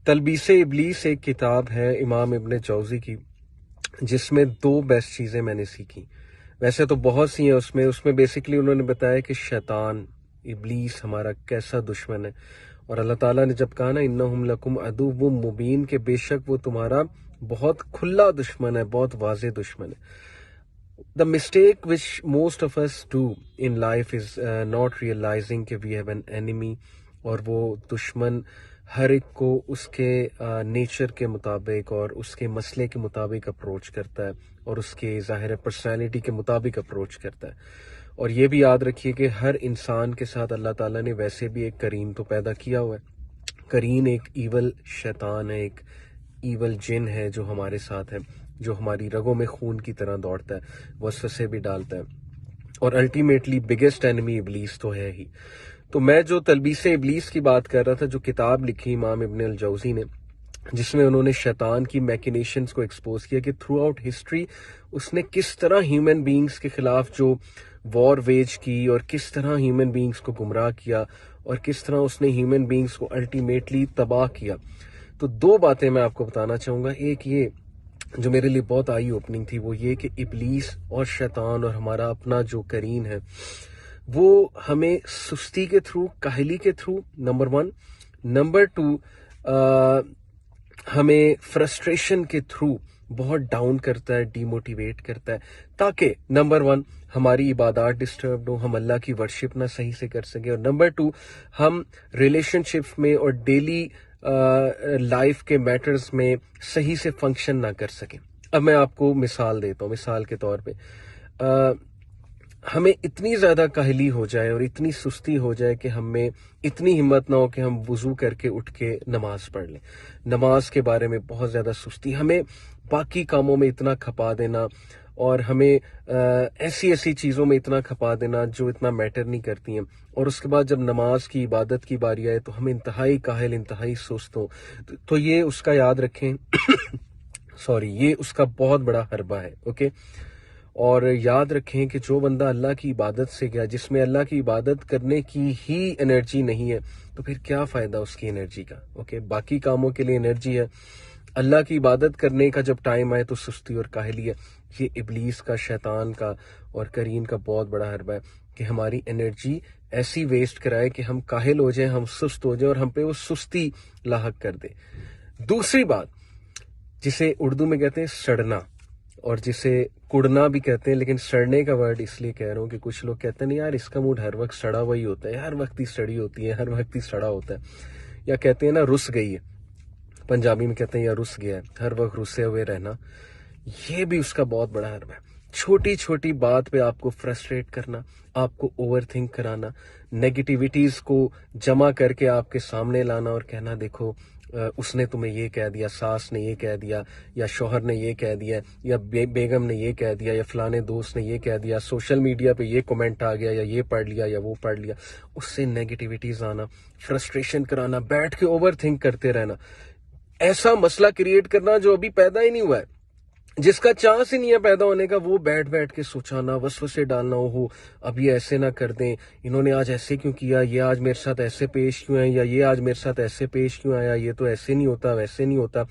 تلبیس ابلیس ایک کتاب ہے امام ابن جوزی کی، جس میں 2 بیسٹ چیزیں میں نے سیکھی. ویسے تو بہت سی ہیں اس میں بیسیکلی انہوں نے بتایا کہ شیطان ابلیس ہمارا کیسا دشمن ہے، اور اللہ تعالیٰ نے جب کہا نا انہم لکم عدو مبین، کہ بے شک وہ تمہارا بہت کھلا دشمن ہے، بہت واضح دشمن ہے. The mistake which most of us do in life is not realizing کہ we have an enemy، اور وہ دشمن ہر ایک کو اس کے نیچر کے مطابق اور اس کے مسئلے کے مطابق اپروچ کرتا ہے، اور اس کے ظاہر پرسنالٹی کے مطابق اپروچ کرتا ہے. اور یہ بھی یاد رکھیے کہ ہر انسان کے ساتھ اللہ تعالیٰ نے ویسے بھی ایک کرین تو پیدا کیا ہوا ہے. کرین ایک ایول شیطان ہے، ایک ایول جن ہے جو ہمارے ساتھ ہے، جو ہماری رگوں میں خون کی طرح دوڑتا ہے، وسوسے بھی ڈالتا ہے، اور الٹیمیٹلی بگیسٹ اینمی ابلیس تو ہے ہی. تو میں جو تلبیس ابلیس کی بات کر رہا تھا، جو کتاب لکھی امام ابن الجوزی نے، جس میں انہوں نے شیطان کی میکینیشنز کو ایکسپوز کیا کہ تھرو آؤٹ ہسٹری اس نے کس طرح ہیومن بینگز کے خلاف جو وار ویج کی، اور کس طرح ہیومن بینگز کو گمراہ کیا، اور کس طرح اس نے ہیومن بینگز کو الٹیمیٹلی تباہ کیا. تو 2 باتیں میں آپ کو بتانا چاہوں گا. ایک یہ جو میرے لیے بہت آئی اوپننگ تھی، وہ یہ کہ ابلیس اور شیطان اور ہمارا اپنا جو کرین ہے، وہ ہمیں سستی کے تھرو، کاہلی کے تھرو، نمبر 1. نمبر 2، ہمیں فرسٹریشن کے تھرو بہت ڈاؤن کرتا ہے، ڈی موٹیویٹ کرتا ہے، تاکہ نمبر 1 ہماری عبادات ڈسٹربڈ ہوں، ہم اللہ کی ورشپ نہ صحیح سے کر سکیں، اور نمبر 2 ہم ریلیشن شپ میں اور ڈیلی لائف کے میٹرز میں صحیح سے فنکشن نہ کر سکیں. اب میں آپ کو مثال دیتا ہوں. مثال کے طور پہ ہمیں اتنی زیادہ کاہلی ہو جائے اور اتنی سستی ہو جائے کہ ہم میں اتنی ہمت نہ ہو کہ ہم وضو کر کے اٹھ کے نماز پڑھ لیں. نماز کے بارے میں بہت زیادہ سستی، ہمیں باقی کاموں میں اتنا کھپا دینا، اور ہمیں ایسی چیزوں میں اتنا کھپا دینا جو اتنا میٹر نہیں کرتی ہیں، اور اس کے بعد جب نماز کی عبادت کی باری آئے تو ہم انتہائی کاہل، انتہائی سست ہوں. تو یہ اس کا یاد رکھیں یہ اس کا بہت بڑا حربہ ہے. اوکے، اور یاد رکھیں کہ جو بندہ اللہ کی عبادت سے گیا، جس میں اللہ کی عبادت کرنے کی ہی انرجی نہیں ہے، تو پھر کیا فائدہ اس کی انرجی کا. اوکے، باقی کاموں کے لیے انرجی ہے، اللہ کی عبادت کرنے کا جب ٹائم آئے تو سستی اور کاہلی ہے. یہ ابلیس کا، شیطان کا اور کرین کا بہت بڑا حربہ ہے کہ ہماری انرجی ایسی ویسٹ کرائے کہ ہم کاہل ہو جائیں، ہم سست ہو جائیں، اور ہم پہ وہ سستی لاحق کر دے. دوسری بات، جسے اردو میں کہتے ہیں سڑنا، اور جسے کڑنا بھی کہتے ہیں، لیکن سڑنے کا ورڈ اس لیے کہہ رہا ہوں کہ کچھ لوگ کہتے ہیں نہیں یار اس کا موڈ ہر وقت سڑا ہوا ہی ہوتا ہے، ہر وقت ہی سڑی ہوتی ہے، ہر وقت ہی سڑا ہوتا ہے. یا کہتے ہیں نا رس گئی ہے، پنجابی میں کہتے ہیں یا رس گیا ہے، ہر وقت رسے ہوئے رہنا. یہ بھی اس کا بہت بڑا حربہ ہے. چھوٹی چھوٹی بات پہ آپ کو فرسٹریٹ کرنا، آپ کو اوور تھنک کرانا، نیگیٹیویٹیز کو جمع کر کے آپ کے سامنے لانا اور کہنا دیکھو اس نے تمہیں یہ کہہ دیا، ساس نے یہ کہہ دیا، یا شوہر نے یہ کہہ دیا، یا بیگم نے یہ کہہ دیا، یا فلانے دوست نے یہ کہہ دیا، سوشل میڈیا پہ یہ کمنٹ آ گیا، یا یہ پڑھ لیا یا وہ پڑھ لیا. اس سے نیگیٹیویٹیز آنا، فرسٹریشن کرانا، بیٹھ کے اوور تھنک کرتے رہنا، ایسا مسئلہ کریٹ کرنا جو ابھی پیدا ہی نہیں ہوا ہے، جس کا چانس ہی نہیں ہے پیدا ہونے کا، وہ بیٹھ کے سوچانا، وسوسے ڈالنا، ہو اب یہ ایسے نہ کر دیں، انہوں نے آج ایسے کیوں کیا، یہ آج میرے ساتھ ایسے پیش کیوں ہیں، یا یہ آج میرے ساتھ ایسے پیش کیوں آیا، یہ تو ایسے نہیں ہوتا، ویسے نہیں ہوتا.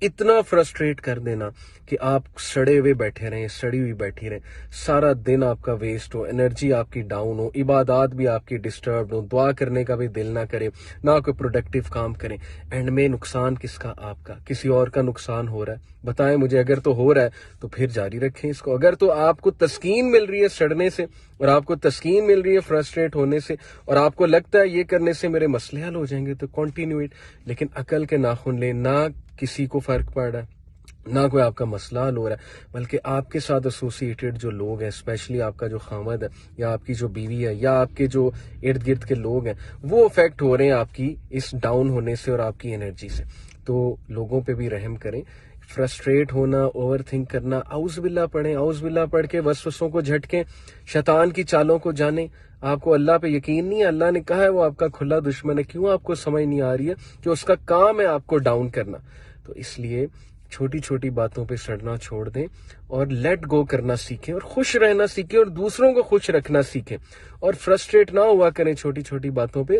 اتنا فرسٹریٹ کر دینا کہ آپ سڑے ہوئے بیٹھے رہیں، سڑی ہوئی بیٹھی رہیں، سارا دن آپ کا ویسٹ ہو، انرجی آپ کی ڈاؤن ہو، عبادات بھی آپ کی ڈسٹربڈ ہو، دعا کرنے کا بھی دل نہ کرے، نہ کوئی پروڈکٹیو کام کریں. اینڈ میں نقصان کس کا؟ آپ کا. کسی اور کا نقصان ہو رہا ہے؟ بتائیں مجھے. اگر تو ہو رہا ہے تو پھر جاری رکھیں اس کو. اگر تو آپ کو تسکین مل رہی ہے سڑنے سے، اور آپ کو تسکین مل رہی ہے فرسٹریٹ ہونے سے، اور آپ کو لگتا ہے یہ کرنے سے میرے مسئلے حل ہو جائیں گے، تو کنٹینیو اٹ. لیکن عقل کے ناخن لیں، نہ کسی کو فرق پڑ رہا ہے، نہ کوئی آپ کا مسئلہ حل ہو رہا ہے، بلکہ آپ کے ساتھ ایسوسیٹڈ جو لوگ ہیں، اسپیشلی آپ کا جو خامد ہے، یا آپ کی جو بیوی ہے، یا آپ کے جو ارد گرد کے لوگ ہیں، وہ افیکٹ ہو رہے ہیں آپ کی اس ڈاؤن ہونے سے اور آپ کی انرجی سے. تو لوگوں پہ بھی رحم کریں. فرسٹریٹ ہونا، اوور تھنک کرنا، اعوذ باللہ پڑھیں، اعوذ باللہ پڑھ کے وسوسوں کو جھٹکیں، شیطان کی چالوں کو جانیں. آپ کو اللہ پہ یقین نہیں ہے؟ اللہ نے کہا ہے وہ آپ کا کھلا دشمن ہے. کیوں آپ کو سمجھ نہیں آ رہی ہے کہ اس کا کام ہے آپ کو ڈاؤن کرنا؟ تو اس لیے چھوٹی چھوٹی باتوں پہ سڑنا چھوڑ دیں، اور لیٹ گو کرنا سیکھیں، اور خوش رہنا سیکھیں، اور دوسروں کو خوش رکھنا سیکھیں، اور فرسٹریٹ نہ ہوا کریں چھوٹی چھوٹی باتوں پہ.